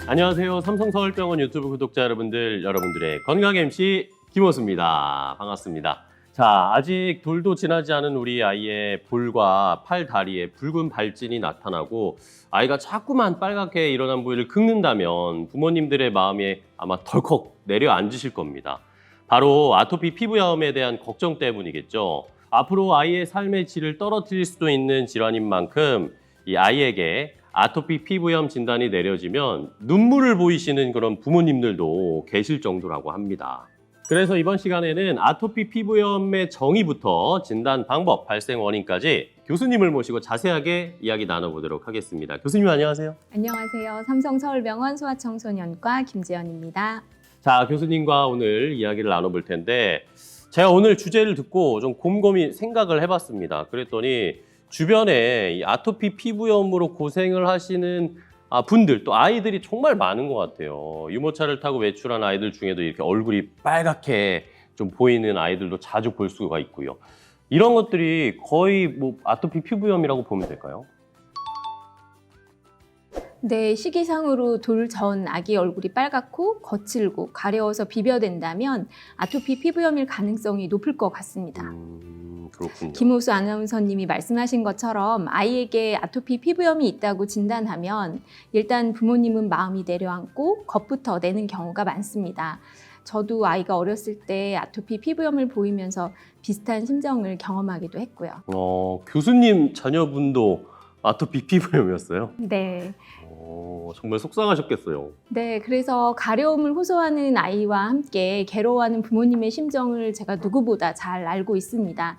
안녕하세요. 삼성서울병원 유튜브 구독자 여러분들의 건강 MC 김호수입니다. 반갑습니다. 자, 아직 돌도 지나지 않은 우리 아이의 볼과 팔, 다리에 붉은 발진이 나타나고 아이가 자꾸만 빨갛게 일어난 부위를 긁는다면 부모님들의 마음에 아마 덜컥 내려앉으실 겁니다. 바로 아토피 피부염에 대한 걱정 때문이겠죠. 앞으로 아이의 삶의 질을 떨어뜨릴 수도 있는 질환인 만큼 이 아이에게 아토피 피부염 진단이 내려지면 눈물을 보이시는 그런 부모님들도 계실 정도라고 합니다. 그래서 이번 시간에는 아토피 피부염의 정의부터 진단 방법, 발생 원인까지 교수님을 모시고 자세하게 이야기 나눠보도록 하겠습니다. 교수님 안녕하세요. 안녕하세요. 삼성서울병원 소아청소년과 김지연입니다. 자, 교수님과 오늘 이야기를 나눠볼 텐데 제가 오늘 주제를 듣고 좀 곰곰이 생각을 해봤습니다. 그랬더니 주변에 이 아토피 피부염으로 고생을 하시는 분들, 또 아이들이 정말 많은 것 같아요. 유모차를 타고 외출한 아이들 중에도 이렇게 얼굴이 빨갛게 좀 보이는 아이들도 자주 볼 수가 있고요. 이런 것들이 거의 뭐 아토피 피부염이라고 보면 될까요? 네, 시기상으로 돌 전 아기 얼굴이 빨갛고 거칠고 가려워서 비벼댄다면 아토피 피부염일 가능성이 높을 것 같습니다. 그렇군요. 김호수 아나운서님이 말씀하신 것처럼 아이에게 아토피 피부염이 있다고 진단하면 일단 부모님은 마음이 내려앉고 겁부터 내는 경우가 많습니다. 저도 아이가 어렸을 때 아토피 피부염을 보이면서 비슷한 심정을 경험하기도 했고요. 교수님 자녀분도 아토피 피부염이었어요? 네. 정말 속상하셨겠어요. 네, 그래서 가려움을 호소하는 아이와 함께 괴로워하는 부모님의 심정을 제가 누구보다 잘 알고 있습니다.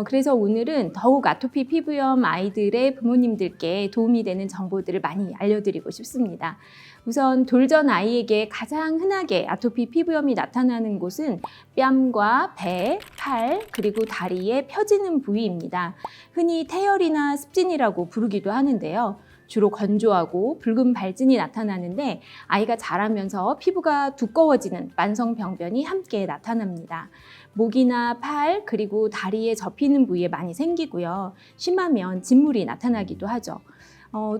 그래서 오늘은 더욱 아토피 피부염 아이들의 부모님들께 도움이 되는 정보들을 많이 알려드리고 싶습니다. 우선 돌전 아이에게 가장 흔하게 아토피 피부염이 나타나는 곳은 뺨과 배, 팔, 그리고 다리에 펴지는 부위입니다. 흔히 태열이나 습진이라고 부르기도 하는데요. 주로 건조하고 붉은 발진이 나타나는데 아이가 자라면서 피부가 두꺼워지는 만성병변이 함께 나타납니다. 목이나 팔 그리고 다리에 접히는 부위에 많이 생기고요. 심하면 진물이 나타나기도 하죠.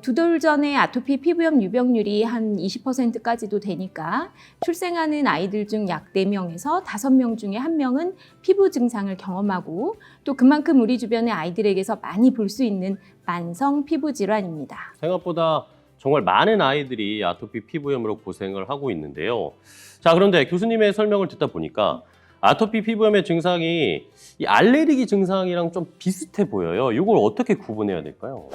두 돌 전에 아토피 피부염 유병률이 한 20%까지도 되니까 출생하는 아이들 중 약 4명에서 5명 중에 1명은 피부 증상을 경험하고 또 그만큼 우리 주변의 아이들에게서 많이 볼 수 있는 만성 피부 질환입니다. 생각보다 정말 많은 아이들이 아토피 피부염으로 고생을 하고 있는데요. 자, 그런데 교수님의 설명을 듣다 보니까 아토피 피부염의 증상이 이 알레르기 증상이랑 좀 비슷해 보여요. 이걸 어떻게 구분해야 될까요?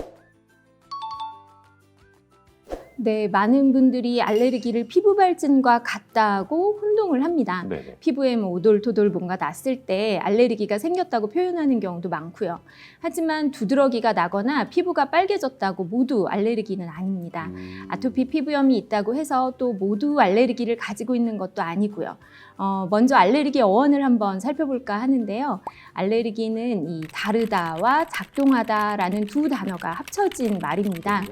네, 많은 분들이 알레르기를 피부 발진과 같다고 혼동을 합니다. 네네. 피부에 오돌토돌 뭔가 났을 때 알레르기가 생겼다고 표현하는 경우도 많고요. 하지만 두드러기가 나거나 피부가 빨개졌다고 모두 알레르기는 아닙니다. 아토피 피부염이 있다고 해서 또 모두 알레르기를 가지고 있는 것도 아니고요. 먼저 알레르기 어원을 한번 살펴볼까 하는데요. 알레르기는 이 다르다와 작동하다라는 두 단어가 합쳐진 말입니다.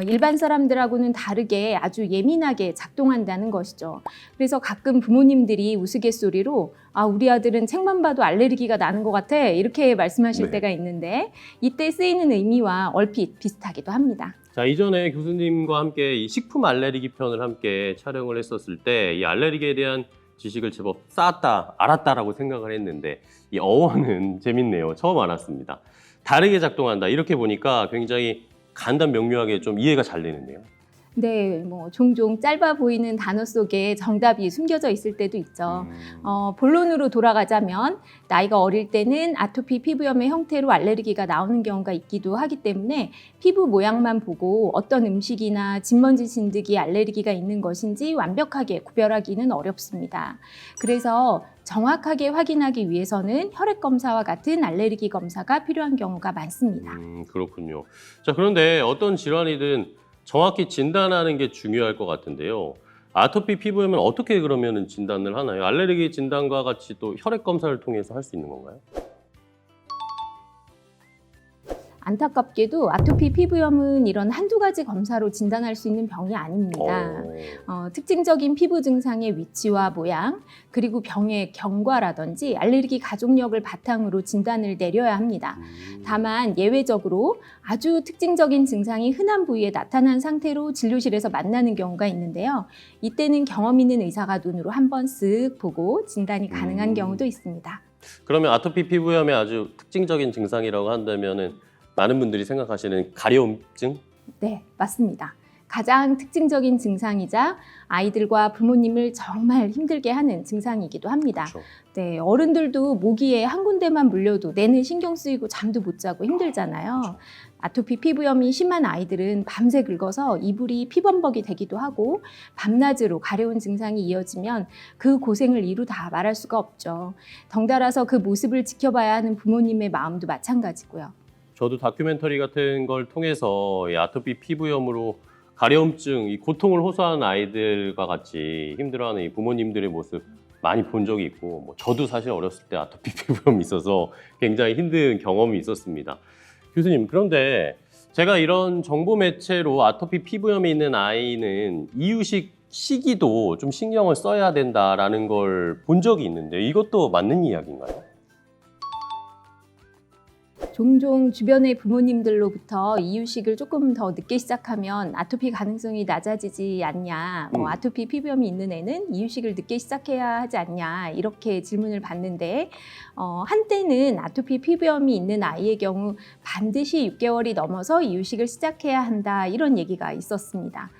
일반 사람들하고는 다르게 아주 예민하게 작동한다는 것이죠. 그래서 가끔 부모님들이 우스갯소리로 우리 아들은 책만 봐도 알레르기가 나는 것 같아 이렇게 말씀하실 때가 있는데 이때 쓰이는 의미와 얼핏 비슷하기도 합니다. 자, 이전에 교수님과 함께 이 식품 알레르기 편을 함께 촬영을 했었을 때 이 알레르기에 대한 지식을 제법 쌓았다, 알았다라고 생각을 했는데 이 어원은 재밌네요. 처음 알았습니다. 다르게 작동한다. 이렇게 보니까 굉장히 간단 명료하게 좀 이해가 잘 되는데요. 네, 종종 짧아 보이는 단어 속에 정답이 숨겨져 있을 때도 있죠. 본론으로 돌아가자면 나이가 어릴 때는 아토피 피부염의 형태로 알레르기가 나오는 경우가 있기도 하기 때문에 피부 모양만 보고 어떤 음식이나 진먼지 진드기 알레르기가 있는 것인지 완벽하게 구별하기는 어렵습니다. 그래서 정확하게 확인하기 위해서는 혈액 검사와 같은 알레르기 검사가 필요한 경우가 많습니다. 그렇군요. 자, 그런데 어떤 질환이든 정확히 진단하는 게 중요할 것 같은데요. 아토피 피부염은 어떻게 그러면 진단을 하나요? 알레르기 진단과 같이 또 혈액 검사를 통해서 할 수 있는 건가요? 안타깝게도 아토피 피부염은 이런 한두 가지 검사로 진단할 수 있는 병이 아닙니다. 특징적인 피부 증상의 위치와 모양, 그리고 병의 경과라든지 알레르기 가족력을 바탕으로 진단을 내려야 합니다. 다만 예외적으로 아주 특징적인 증상이 흔한 부위에 나타난 상태로 진료실에서 만나는 경우가 있는데요. 이때는 경험 있는 의사가 눈으로 한번 쓱 보고 진단이 가능한 경우도 있습니다. 그러면 아토피 피부염의 아주 특징적인 증상이라고 한다면은 많은 분들이 생각하시는 가려움증? 네, 맞습니다. 가장 특징적인 증상이자 아이들과 부모님을 정말 힘들게 하는 증상이기도 합니다. 그렇죠. 네, 어른들도 모기에 한 군데만 물려도 내내 신경 쓰이고 잠도 못 자고 힘들잖아요. 그렇죠. 아토피 피부염이 심한 아이들은 밤새 긁어서 이불이 피범벅이 되기도 하고 밤낮으로 가려운 증상이 이어지면 그 고생을 이루다 말할 수가 없죠. 덩달아서 그 모습을 지켜봐야 하는 부모님의 마음도 마찬가지고요. 저도 다큐멘터리 같은 걸 통해서 이 아토피 피부염으로 가려움증, 이 고통을 호소하는 아이들과 같이 힘들어하는 이 부모님들의 모습 많이 본 적이 있고, 저도 사실 어렸을 때 아토피 피부염이 있어서 굉장히 힘든 경험이 있었습니다. 교수님, 그런데 제가 이런 정보 매체로 아토피 피부염이 있는 아이는 이유식 시기도 좀 신경을 써야 된다라는 걸 본 적이 있는데 이것도 맞는 이야기인가요? 종종 주변의 부모님들로부터 이유식을 조금 더 늦게 시작하면 아토피 가능성이 낮아지지 않냐, 아토피 피부염이 있는 애는 이유식을 늦게 시작해야 하지 않냐 이렇게 질문을 받는데 한때는 아토피 피부염이 있는 아이의 경우 반드시 6개월이 넘어서 이유식을 시작해야 한다 이런 얘기가 있었습니다.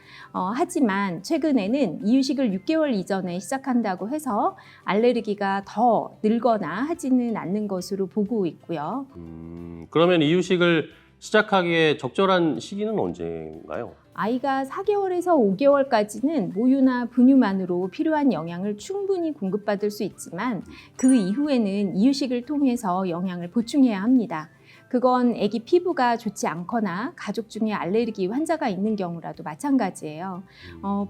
하지만 최근에는 이유식을 6개월 이전에 시작한다고 해서 알레르기가 더 늘거나 하지는 않는 것으로 보고 있고요. 그러면 이유식을 시작하기에 적절한 시기는 언제인가요? 아이가 4개월에서 5개월까지는 모유나 분유만으로 필요한 영양을 충분히 공급받을 수 있지만 그 이후에는 이유식을 통해서 영양을 보충해야 합니다. 그건 아기 피부가 좋지 않거나 가족 중에 알레르기 환자가 있는 경우라도 마찬가지예요.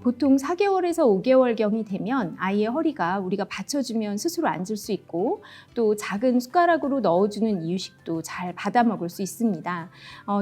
보통 4개월에서 5개월경이 되면 아이의 허리가 우리가 받쳐주면 스스로 앉을 수 있고 또 작은 숟가락으로 넣어주는 이유식도 잘 받아 먹을 수 있습니다.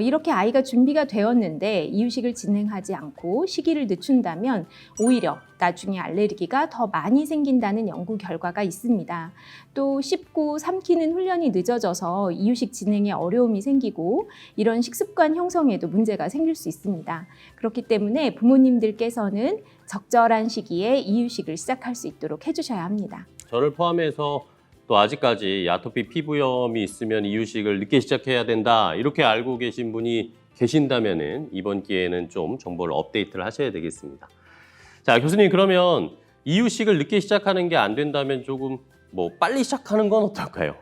이렇게 아이가 준비가 되었는데 이유식을 진행하지 않고 시기를 늦춘다면 오히려 나중에 알레르기가 더 많이 생긴다는 연구 결과가 있습니다. 또 씹고 삼키는 훈련이 늦어져서 이유식 진행에 어려움이 생기고 이런 식습관 형성에도 문제가 생길 수 있습니다. 그렇기 때문에 부모님들께서는 적절한 시기에 이유식을 시작할 수 있도록 해주셔야 합니다. 저를 포함해서 또 아직까지 아토피 피부염이 있으면 이유식을 늦게 시작해야 된다 이렇게 알고 계신 분이 계신다면은 이번 기회에는 좀 정보를 업데이트를 하셔야 되겠습니다. 자, 교수님, 그러면 이유식을 늦게 시작하는 게 안 된다면 조금 빨리 시작하는 건 어떨까요?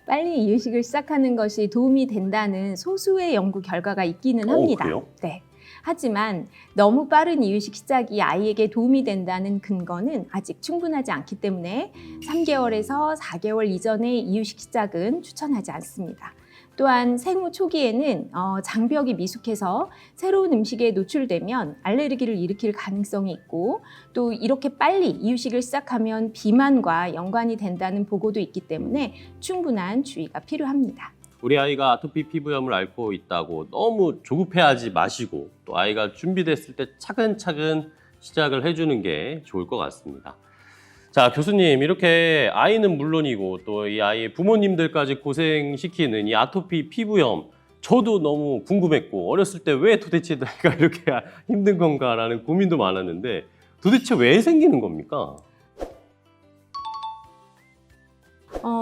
빨리 이유식을 시작하는 것이 도움이 된다는 소수의 연구 결과가 있기는 합니다. 그래요? 네. 하지만 너무 빠른 이유식 시작이 아이에게 도움이 된다는 근거는 아직 충분하지 않기 때문에 3개월에서 4개월 이전의 이유식 시작은 추천하지 않습니다. 또한 생후 초기에는 장벽이 미숙해서 새로운 음식에 노출되면 알레르기를 일으킬 가능성이 있고 또 이렇게 빨리 이유식을 시작하면 비만과 연관이 된다는 보고도 있기 때문에 충분한 주의가 필요합니다. 우리 아이가 아토피 피부염을 앓고 있다고 너무 조급해하지 마시고 또 아이가 준비됐을 때 차근차근 시작을 해주는 게 좋을 것 같습니다. 자, 교수님, 이렇게 아이는 물론이고 또 이 아이의 부모님들까지 고생시키는 이 아토피 피부염, 저도 너무 궁금했고 어렸을 때 왜 도대체 내가 이렇게 힘든 건가라는 고민도 많았는데 도대체 왜 생기는 겁니까?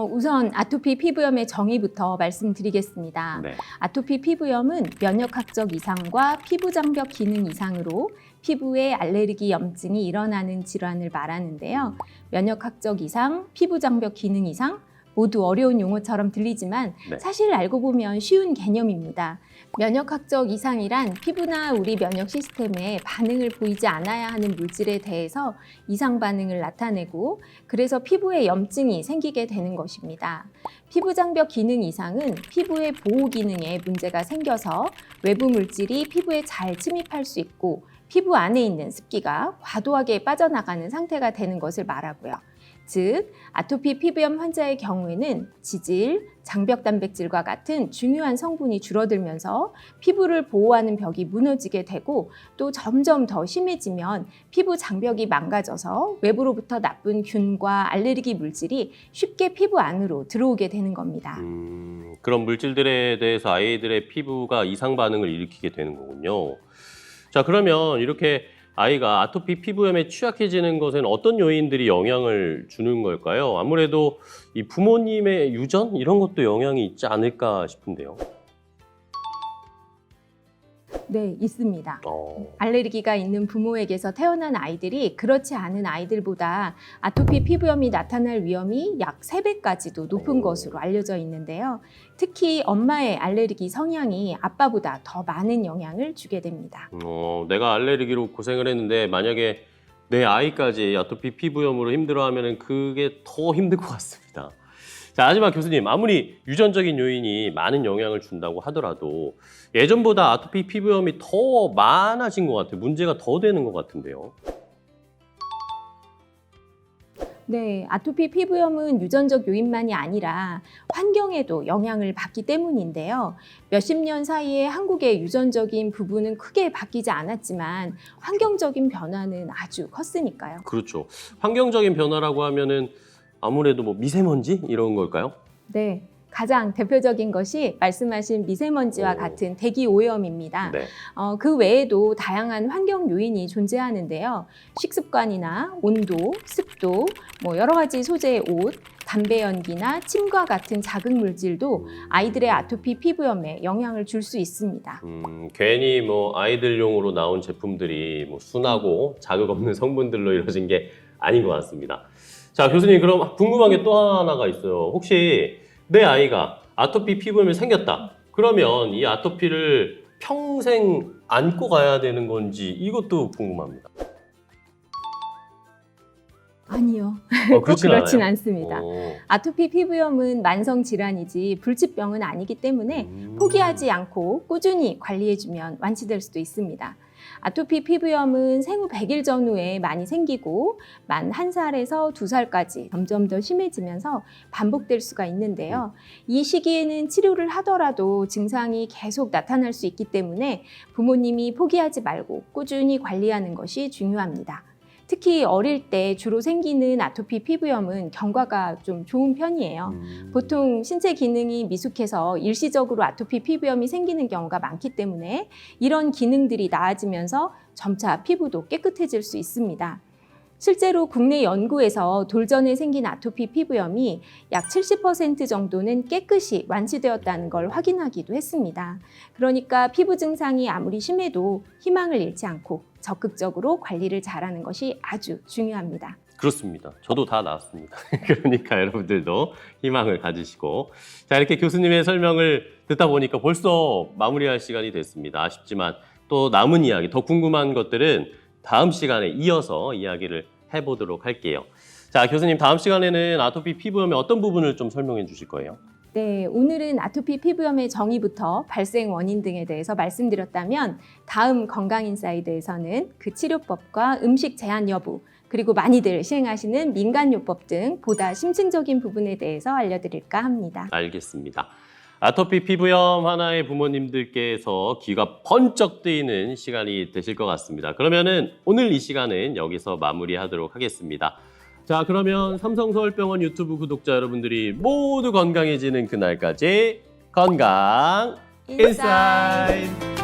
우선 아토피 피부염의 정의부터 말씀드리겠습니다. 네. 아토피 피부염은 면역학적 이상과 피부장벽 기능 이상으로 피부에 알레르기 염증이 일어나는 질환을 말하는데요. 면역학적 이상, 피부장벽 기능 이상 모두 어려운 용어처럼 들리지만 네. 사실 알고 보면 쉬운 개념입니다. 면역학적 이상이란 피부나 우리 면역 시스템에 반응을 보이지 않아야 하는 물질에 대해서 이상 반응을 나타내고 그래서 피부에 염증이 생기게 되는 것입니다. 피부장벽 기능 이상은 피부의 보호 기능에 문제가 생겨서 외부 물질이 피부에 잘 침입할 수 있고 피부 안에 있는 습기가 과도하게 빠져나가는 상태가 되는 것을 말하고요. 즉 아토피 피부염 환자의 경우에는 지질, 장벽 단백질과 같은 중요한 성분이 줄어들면서 피부를 보호하는 벽이 무너지게 되고 또 점점 더 심해지면 피부 장벽이 망가져서 외부로부터 나쁜 균과 알레르기 물질이 쉽게 피부 안으로 들어오게 되는 겁니다. 그런 물질들에 대해서 아이들의 피부가 이상 반응을 일으키게 되는 거군요. 자, 그러면 이렇게 아이가 아토피 피부염에 취약해지는 것에는 어떤 요인들이 영향을 주는 걸까요? 아무래도 이 부모님의 유전 이런 것도 영향이 있지 않을까 싶은데요. 네, 있습니다. 알레르기가 있는 부모에게서 태어난 아이들이 그렇지 않은 아이들보다 아토피 피부염이 나타날 위험이 약 3배까지도 높은 것으로 알려져 있는데요. 특히 엄마의 알레르기 성향이 아빠보다 더 많은 영향을 주게 됩니다. 내가 알레르기로 고생을 했는데 만약에 내 아이까지 아토피 피부염으로 힘들어하면 그게 더 힘들 것 같습니다. 자, 하지만 교수님, 아무리 유전적인 요인이 많은 영향을 준다고 하더라도 예전보다 아토피 피부염이 더 많아진 것 같아요. 문제가 더 되는 것 같은데요. 네, 아토피 피부염은 유전적 요인만이 아니라 환경에도 영향을 받기 때문인데요. 몇십 년 사이에 한국의 유전적인 부분은 크게 바뀌지 않았지만 환경적인 변화는 아주 컸으니까요. 그렇죠. 환경적인 변화라고 하면은 아무래도 뭐 미세먼지 이런 걸까요? 네, 가장 대표적인 것이 말씀하신 미세먼지와 같은 대기 오염입니다. 네. 그 외에도 다양한 환경 요인이 존재하는데요. 식습관이나 온도, 습도, 여러 가지 소재의 옷, 담배 연기나 침과 같은 자극 물질도 아이들의 아토피 피부염에 영향을 줄 수 있습니다. 괜히 뭐 아이들용으로 나온 제품들이 뭐 순하고 자극 없는 성분들로 이루어진 게 아닌 것 같습니다. 자, 교수님, 그럼 궁금한 게 또 하나가 있어요. 혹시 내 아이가 아토피 피부염이 생겼다. 그러면 이 아토피를 평생 안고 가야 되는 건지 이것도 궁금합니다. 아니요. 꼭 그렇진 않습니다. 오. 아토피 피부염은 만성 질환이지 불치병은 아니기 때문에 포기하지 않고 꾸준히 관리해주면 완치될 수도 있습니다. 아토피 피부염은 생후 100일 전후에 많이 생기고 만 1살에서 2살까지 점점 더 심해지면서 반복될 수가 있는데요. 이 시기에는 치료를 하더라도 증상이 계속 나타날 수 있기 때문에 부모님이 포기하지 말고 꾸준히 관리하는 것이 중요합니다. 특히 어릴 때 주로 생기는 아토피 피부염은 경과가 좀 좋은 편이에요. 보통 신체 기능이 미숙해서 일시적으로 아토피 피부염이 생기는 경우가 많기 때문에 이런 기능들이 나아지면서 점차 피부도 깨끗해질 수 있습니다. 실제로 국내 연구에서 돌전에 생긴 아토피 피부염이 약 70% 정도는 깨끗이 완치되었다는 걸 확인하기도 했습니다. 그러니까 피부 증상이 아무리 심해도 희망을 잃지 않고 적극적으로 관리를 잘하는 것이 아주 중요합니다. 그렇습니다. 저도 다 나왔습니다. 그러니까 여러분들도 희망을 가지시고. 자, 이렇게 교수님의 설명을 듣다 보니까 벌써 마무리할 시간이 됐습니다. 아쉽지만 또 남은 이야기, 더 궁금한 것들은 다음 시간에 이어서 이야기를 해보도록 할게요. 자, 교수님, 다음 시간에는 아토피 피부염의 어떤 부분을 좀 설명해 주실 거예요? 네, 오늘은 아토피 피부염의 정의부터 발생 원인 등에 대해서 말씀드렸다면 다음 건강인사이드에서는 그 치료법과 음식 제한 여부, 그리고 많이들 시행하시는 민간요법 등 보다 심층적인 부분에 대해서 알려드릴까 합니다. 알겠습니다. 아토피 피부염 하나의 부모님들께서 귀가 번쩍 뜨이는 시간이 되실 것 같습니다. 그러면은 오늘 이 시간은 여기서 마무리하도록 하겠습니다. 자, 그러면 삼성서울병원 유튜브 구독자 여러분들이 모두 건강해지는 그날까지 건강 인사이드!